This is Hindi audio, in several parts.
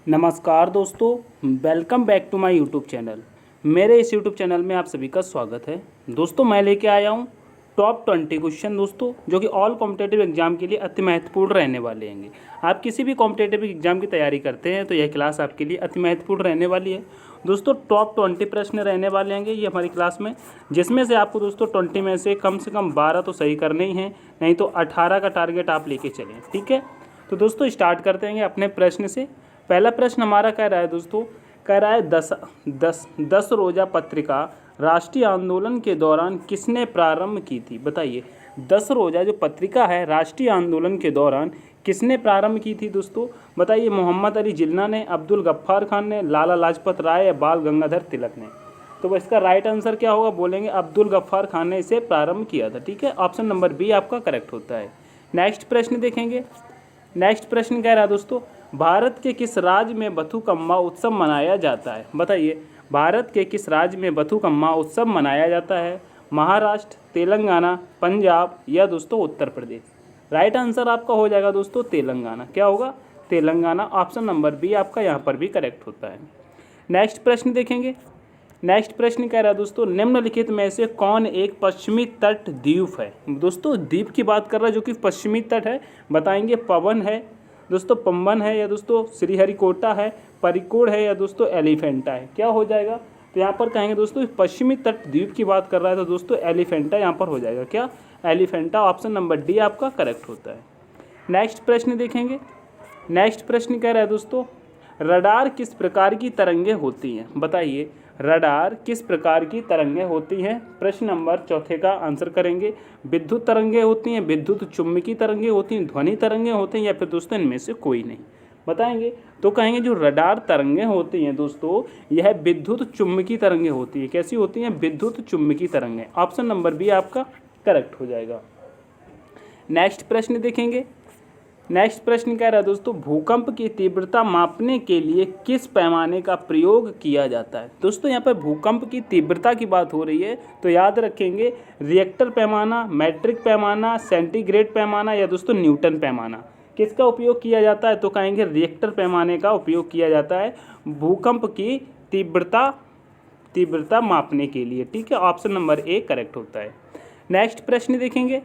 नमस्कार दोस्तों, welcome back to my YouTube channel. मेरे इस यूट्यूब चैनल में आप सभी का स्वागत है। दोस्तों मैं लेके आया हूँ टॉप 20 क्वेश्चन दोस्तों, जो कि ऑल कॉम्पिटेटिव एग्जाम के लिए अति महत्वपूर्ण रहने वाले हैं। आप किसी भी कॉम्पिटेटिव एग्जाम की तैयारी करते हैं तो यह क्लास आपके लिए अति महत्वपूर्ण रहने वाली है। दोस्तों टॉप 20 प्रश्न रहने वाले हैं ये हमारी क्लास में, जिसमें से आपको दोस्तों 20 में से कम 12 तो सही करने ही हैं, नहीं तो 18 का टारगेट आप लेके चलें। ठीक है, तो दोस्तों स्टार्ट करते हैं अपने प्रश्न से। पहला प्रश्न हमारा कह रहा है दोस्तों, कह रहा है दस रोजा पत्रिका राष्ट्रीय आंदोलन के दौरान किसने प्रारंभ की थी। बताइए, 10 रोजा जो पत्रिका है राष्ट्रीय आंदोलन के दौरान किसने प्रारंभ की थी दोस्तों। बताइए, मोहम्मद अली जिन्ना ने, अब्दुल गफ्फार खान ने, लाला लाजपत राय या बाल गंगाधर तिलक ने। तो इसका राइट आंसर क्या होगा, बोलेंगे अब्दुल गफ्फार खान ने इसे प्रारंभ किया था। ठीक है, ऑप्शन नंबर बी आपका करेक्ट होता है। नेक्स्ट प्रश्न देखेंगे। नेक्स्ट प्रश्न कह रहा है दोस्तों, भारत के किस राज्य में बथुकम्मा उत्सव मनाया जाता है। बताइए, भारत के किस राज्य में बथुकम्मा उत्सव मनाया जाता है। महाराष्ट्र, तेलंगाना, पंजाब या दोस्तों उत्तर प्रदेश। राइट आंसर आपका हो जाएगा दोस्तों तेलंगाना। क्या होगा, तेलंगाना। ऑप्शन नंबर बी आपका यहाँ पर भी करेक्ट होता है। नेक्स्ट प्रश्न देखेंगे। नेक्स्ट प्रश्न कह रहा है दोस्तों, निम्नलिखित में से कौन एक पश्चिमी तट द्वीप है। दोस्तों द्वीप की बात कर रहा है जो कि पश्चिमी तट है। बताएंगे पवन है दोस्तों, पंबन है या दोस्तों श्रीहरिकोटा है, परिकोड है या दोस्तों एलिफेंटा है। क्या हो जाएगा, तो यहाँ पर कहेंगे दोस्तों पश्चिमी तट द्वीप की बात कर रहा है तो दोस्तों एलिफेंटा यहाँ पर हो जाएगा। क्या, एलिफेंटा। ऑप्शन नंबर डी आपका करेक्ट होता है। नेक्स्ट प्रश्न देखेंगे। नेक्स्ट प्रश्न कह रहा है दोस्तों, रडार किस प्रकार की तरंगें होती हैं। बताइए, रडार किस प्रकार की तरंगें होती हैं। प्रश्न नंबर चौथे का आंसर करेंगे। विद्युत तरंगें होती हैं, विद्युत चुम्बकीय तरंगें होती हैं, ध्वनि तरंगें होती हैं या फिर दोस्तों इनमें से कोई नहीं। बताएंगे तो कहेंगे जो रडार तरंगें होती हैं दोस्तों, यह विद्युत चुम्बकीय तरंगें होती हैं। कैसी होती हैं, विद्युत चुम्बकीय तरंगें। ऑप्शन नंबर बी आपका करेक्ट हो जाएगा। नेक्स्ट प्रश्न देखेंगे। नेक्स्ट प्रश्न कह रहा है दोस्तों, भूकंप की तीव्रता मापने के लिए किस पैमाने का प्रयोग किया जाता है। दोस्तों यहाँ पर भूकंप की तीव्रता की बात हो रही है तो याद रखेंगे रिएक्टर पैमाना, मैट्रिक पैमाना, सेंटीग्रेड पैमाना या दोस्तों न्यूटन पैमाना। किसका उपयोग किया जाता है, तो कहेंगे रिएक्टर पैमाने का उपयोग किया जाता है भूकंप की तीव्रता मापने के लिए। ठीक है, ऑप्शन नंबर ए करेक्ट होता है। नेक्स्ट प्रश्न देखेंगे।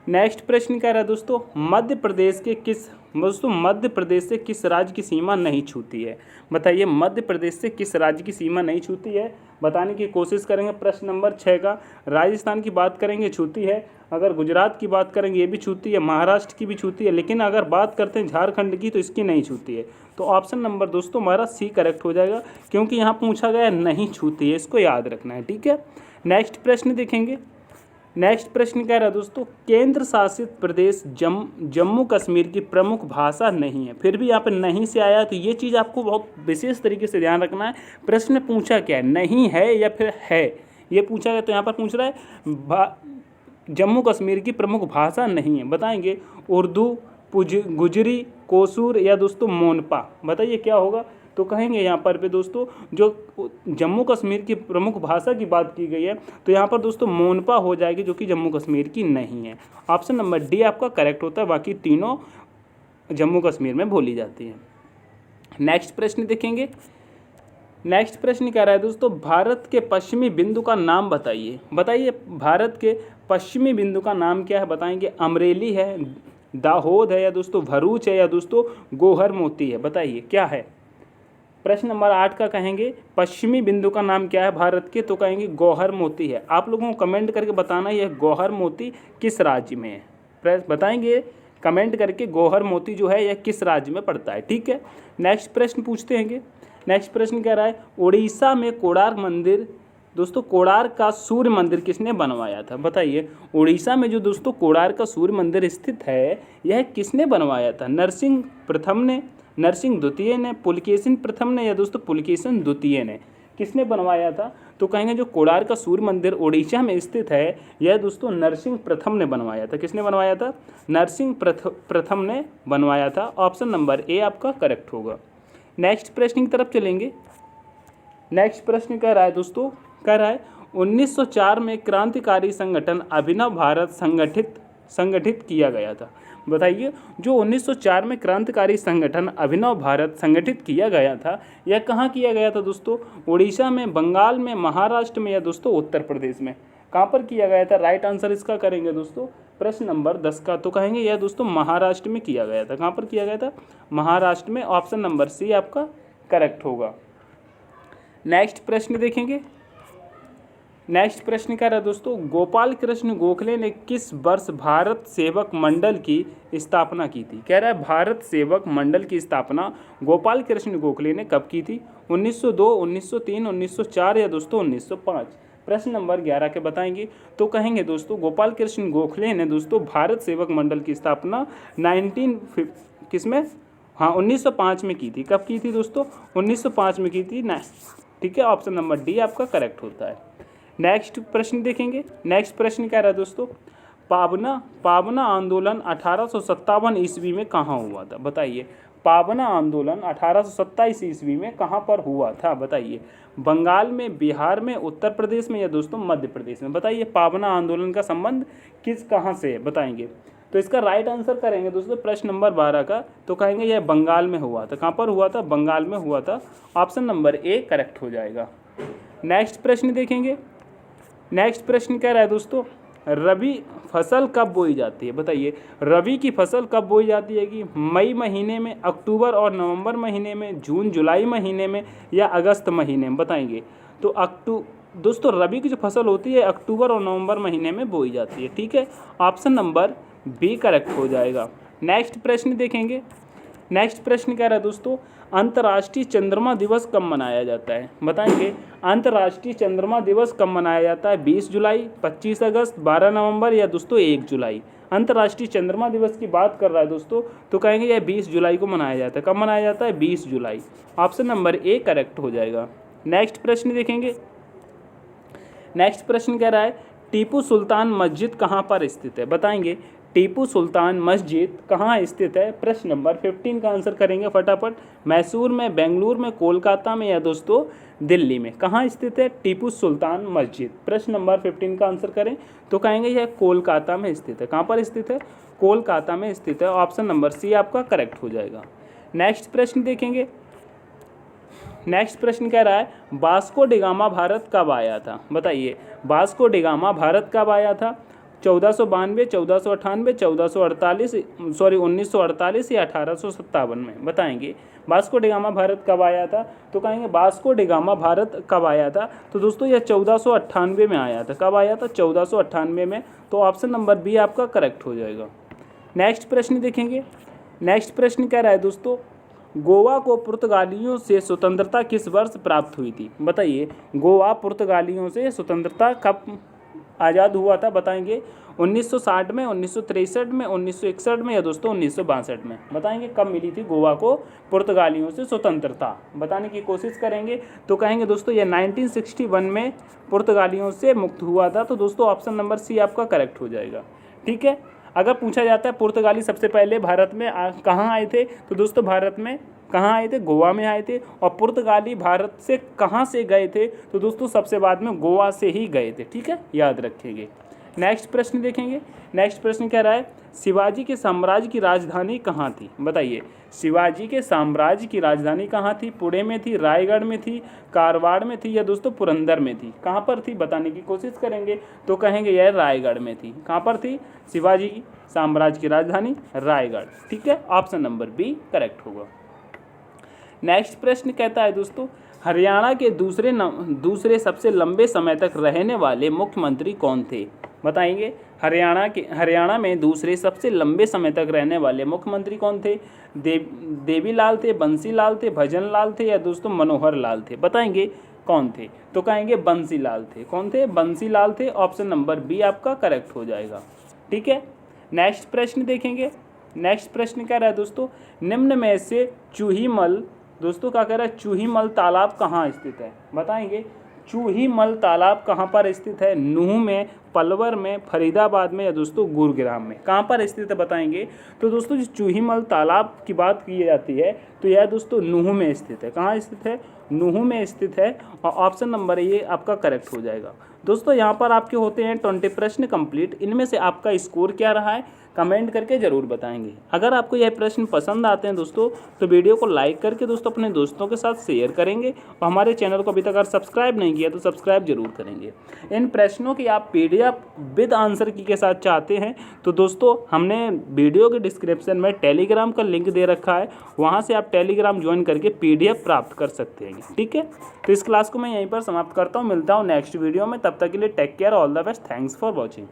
नेक्स्ट प्रश्न कह रहा है दोस्तों, मध्य प्रदेश से किस राज्य की सीमा नहीं छूती है। बताइए, मध्य प्रदेश से किस राज्य की सीमा नहीं छूती है, बताने की कोशिश करेंगे। प्रश्न नंबर 6 का, राजस्थान की बात करेंगे छूती है, अगर गुजरात की बात करेंगे ये भी छूती है, महाराष्ट्र की भी छूती है, लेकिन अगर बात करते हैं झारखंड की तो इसकी नहीं छूती है। तो ऑप्शन नंबर दोस्तों हमारा सी करेक्ट हो जाएगा, क्योंकि यहाँ पूछा गया नहीं छूती है, इसको याद रखना है। ठीक है, नेक्स्ट प्रश्न देखेंगे। नेक्स्ट प्रश्न कह रहा है दोस्तों, केंद्र शासित प्रदेश जम्मू कश्मीर की प्रमुख भाषा नहीं है। फिर भी यहाँ पर नहीं से आया तो ये चीज़ आपको बहुत विशेष तरीके से ध्यान रखना है। प्रश्न पूछा क्या है, नहीं है या फिर है, ये पूछा गया। तो यहाँ पर पूछ रहा है जम्मू कश्मीर की प्रमुख भाषा नहीं है। बताएंगे उर्दू, गुजरी, कोसूर या दोस्तों मोनपा। बताइए क्या होगा, तो कहेंगे यहाँ पर पे दोस्तों जो जम्मू कश्मीर की प्रमुख भाषा की बात की गई है तो यहाँ पर दोस्तों मोनपा हो जाएगी, जो कि जम्मू कश्मीर की नहीं है। ऑप्शन नंबर डी आपका करेक्ट होता है, बाकी तीनों जम्मू कश्मीर में बोली जाती हैं। नेक्स्ट प्रश्न देखेंगे। नेक्स्ट प्रश्न कह रहा है दोस्तों, भारत के पश्चिमी बिंदु का नाम बताइए। बताइए, भारत के पश्चिमी बिंदु का नाम क्या है। बताएंगे अमरेली है, दाहोद है या दोस्तों भरूच है या दोस्तों गोहर मोती है। बताइए क्या है। प्रश्न नंबर 8 का कहेंगे पश्चिमी बिंदु का नाम क्या है भारत के, तो कहेंगे गौहर मोती है। आप लोगों को कमेंट करके बताना यह गौहर मोती किस राज्य में है। बताएंगे कमेंट करके गौहर मोती जो है यह किस राज्य में पड़ता है। ठीक है, नेक्स्ट प्रश्न पूछते हैं। नेक्स्ट प्रश्न कह रहा है, उड़ीसा में कोणार्क मंदिर दोस्तों, कोणार्क का सूर्य मंदिर किसने बनवाया था। बताइए, उड़ीसा में जो दोस्तों कोणार्क का सूर्य मंदिर स्थित है यह किसने बनवाया था। नरसिंह प्रथम ने, नरसिंह द्वितीय ने, पुलकेशिन प्रथम ने या दोस्तों पुलकेशिन द्वितीय ने। किसने बनवाया था, तो कहेंगे जो कोणार्क का सूर्य मंदिर उड़ीसा में स्थित है यह दोस्तों नरसिंह प्रथम ने बनवाया था। किसने बनवाया था, नरसिंह प्रथम ने बनवाया था। ऑप्शन नंबर ए आपका करेक्ट होगा। नेक्स्ट प्रश्न की तरफ चलेंगे। नेक्स्ट प्रश्न कह रहा है दोस्तों, कह रहा है 1904 में क्रांतिकारी संगठन अभिनव भारत संगठित किया गया था। बताइए। जो 1904 में क्रांतिकारी संगठन अभिनव भारत संगठित किया गया था, यह कहाँ किया गया था दोस्तों? उड़ीसा में, बंगाल में, महाराष्ट्र में या दोस्तों उत्तर प्रदेश में? कहाँ पर किया गया था? राइट आंसर इसका करेंगे दोस्तों प्रश्न नंबर 10 का, तो कहेंगे यह दोस्तों महाराष्ट्र में किया गया था। कहाँ पर किया गया था? महाराष्ट्र में। ऑप्शन नंबर सी आपका करेक्ट होगा। नेक्स्ट प्रश्न देखेंगे। नेक्स्ट प्रश्न क्या रहा दोस्तों? गोपाल कृष्ण गोखले ने किस वर्ष भारत सेवक मंडल की स्थापना की थी? कह रहा है भारत सेवक मंडल की स्थापना गोपाल कृष्ण गोखले ने कब की थी? 1902, 1903, 1904 या दोस्तों 1905? प्रश्न नंबर 11 के बताएंगे, तो कहेंगे दोस्तों गोपाल कृष्ण गोखले ने दोस्तों भारत सेवक मंडल की स्थापना 1905 में की थी। कब की थी दोस्तों? 1905 में की थी ना, ठीक है। ऑप्शन नंबर डी आपका करेक्ट होता है। नेक्स्ट प्रश्न देखेंगे। नेक्स्ट प्रश्न क्या रहा दोस्तों? पाबना आंदोलन 1857 ईस्वी में कहाँ हुआ था? बताइए। पाबना आंदोलन 1827 ईस्वी में कहाँ पर हुआ था? बताइए। बंगाल में, बिहार में, उत्तर प्रदेश में या दोस्तों मध्य प्रदेश में? बताइए पाबना आंदोलन का संबंध कहाँ से है? बताएंगे। तो इसका राइट आंसर करेंगे दोस्तों प्रश्न नंबर 12 का, तो कहेंगे यह बंगाल में हुआ था। कहाँ पर हुआ था? बंगाल में हुआ था। ऑप्शन नंबर ए करेक्ट हो जाएगा। नेक्स्ट प्रश्न देखेंगे। नेक्स्ट प्रश्न क्या रहा है दोस्तों? रबी फसल कब बोई जाती है? बताइए। रबी की फसल कब बोई जाती है? कि मई महीने में, अक्टूबर और नवंबर महीने में, जून जुलाई महीने में या अगस्त महीने में? बताएंगे। तो दोस्तों रबी की जो फसल होती है अक्टूबर और नवंबर महीने में बोई जाती है, ठीक है। ऑप्शन नंबर बी करेक्ट हो जाएगा। नेक्स्ट प्रश्न देखेंगे। नेक्स्ट प्रश्न क्या रहा है दोस्तों? अंतर्राष्ट्रीय चंद्रमा दिवस कब मनाया जाता है? बताएंगे। अंतर्राष्ट्रीय चंद्रमा दिवस कब मनाया जाता है? 20 जुलाई, 25 अगस्त, 12 नवंबर या दोस्तों 1 जुलाई? अंतर्राष्ट्रीय चंद्रमा दिवस की बात कर रहा है दोस्तों, तो कहेंगे यह 20 जुलाई को मनाया जाता है। कब मनाया जाता है? 20 जुलाई। ऑप्शन नंबर ए करेक्ट हो जाएगा। नेक्स्ट प्रश्न देखेंगे। नेक्स्ट प्रश्न कह रहा है टीपू सुल्तान मस्जिद कहाँ पर स्थित है? बताएंगे। टीपू सुल्तान मस्जिद कहाँ स्थित है? प्रश्न नंबर 15 का आंसर करेंगे फटाफट। मैसूर में, बेंगलुरु में, कोलकाता में या दोस्तों दिल्ली में? कहाँ स्थित है टीपू सुल्तान मस्जिद? प्रश्न नंबर 15 का आंसर करें तो कहेंगे यह कोलकाता में स्थित है। कहाँ पर स्थित है? कोलकाता में स्थित है। ऑप्शन नंबर सी आपका करेक्ट हो जाएगा। नेक्स्ट प्रश्न देखेंगे। नेक्स्ट प्रश्न कह रहा है वास्को डिगामा भारत कब आया था? बताइए। वास्को डिगामा भारत कब आया था? 1492, 1498, 1948 या 1857 में? बताएंगे। वास्को डिगामा भारत कब आया था? तो कहेंगे वास्को डिगामा भारत कब आया था? तो दोस्तों यह 1498 में आया था। कब आया था? 1498 में। तो ऑप्शन नंबर बी आपका करेक्ट हो जाएगा। नेक्स्ट प्रश्न देखेंगे। नेक्स्ट प्रश्न कह रहा है दोस्तों गोवा को पुर्तगालियों से स्वतंत्रता किस वर्ष प्राप्त हुई थी? बताइए। गोवा पुर्तगालियों से स्वतंत्रता कब आज़ाद हुआ था? बताएंगे। 1960 में, 1963 में, 1961 में या दोस्तों 1962 में? बताएंगे कब मिली थी गोवा को पुर्तगालियों से स्वतंत्रता? बताने की कोशिश करेंगे तो कहेंगे दोस्तों यह 1961 में पुर्तगालियों से मुक्त हुआ था। तो दोस्तों ऑप्शन नंबर सी आपका करेक्ट हो जाएगा, ठीक है। अगर पूछा जाता है पुर्तगाली सबसे पहले भारत में कहाँ आए थे, तो दोस्तों भारत में कहाँ आए थे? गोवा में आए थे। और पुर्तगाली भारत से कहाँ से गए थे? तो दोस्तों सबसे बाद में गोवा से ही गए थे, ठीक है, याद रखेंगे। नेक्स्ट प्रश्न देखेंगे। नेक्स्ट प्रश्न कह रहा है शिवाजी के साम्राज्य की राजधानी कहाँ थी? बताइए। शिवाजी के साम्राज्य की राजधानी कहाँ थी? पुणे में थी, रायगढ़ में थी, कारवाड़ में थी या दोस्तों पुरंदर में थी? कहाँ पर थी बताने की कोशिश करेंगे तो कहेंगे यह रायगढ़ में थी। कहाँ पर थी शिवाजी की साम्राज्य की राजधानी? रायगढ़, ठीक है। ऑप्शन नंबर बी करेक्ट होगा। नेक्स्ट प्रश्न कहता है दोस्तों हरियाणा के दूसरे सबसे लंबे समय तक रहने वाले मुख्यमंत्री कौन थे? बताएंगे। हरियाणा में दूसरे सबसे लंबे समय तक रहने वाले मुख्यमंत्री कौन थे? देवीलाल थे, बंसीलाल थे, भजनलाल थे या दोस्तों मनोहर लाल थे? बताएंगे कौन थे तो कहेंगे बंसीलाल थे। कौन थे? बंसीलाल थे। ऑप्शन नंबर बी आपका करेक्ट हो जाएगा, ठीक है। नेक्स्ट प्रश्न देखेंगे। नेक्स्ट प्रश्न क्या रहा है दोस्तों निम्न में से चूहीमल, दोस्तों क्या कह रहा है चूहीमल तालाब कहाँ स्थित है? बताएंगे। चूहीमल तालाब कहाँ पर स्थित है? नूह में, पलवल में, फरीदाबाद में या दोस्तों गुरुग्राम में? कहाँ पर स्थित है बताएंगे। तो दोस्तों जो चूहीमल तालाब की बात की जाती है तो यह दोस्तों नूह में स्थित है। कहाँ स्थित है? नूह में स्थित है। और ऑप्शन नंबर ये आपका करेक्ट हो जाएगा। दोस्तों यहाँ पर आपके होते हैं 20 प्रश्न कंप्लीट। इनमें से आपका स्कोर क्या रहा है? कमेंट करके ज़रूर बताएंगे। अगर आपको यह प्रश्न पसंद आते हैं दोस्तों तो वीडियो को लाइक करके दोस्तों अपने दोस्तों के साथ शेयर करेंगे और हमारे चैनल को अभी तक अगर सब्सक्राइब नहीं किया तो सब्सक्राइब जरूर करेंगे। इन प्रश्नों की आप PDF विद आंसर की के साथ चाहते हैं तो दोस्तों हमने वीडियो के डिस्क्रिप्शन में टेलीग्राम का लिंक दे रखा है, वहाँ से आप टेलीग्राम ज्वाइन करके PDF प्राप्त कर सकते हैं। ठीक है, तो इस क्लास को मैं यहीं पर समाप्त करता हूँ। मिलता हूँ नेक्स्ट वीडियो में, तब तक के लिए take care, all the best, thanks for watching.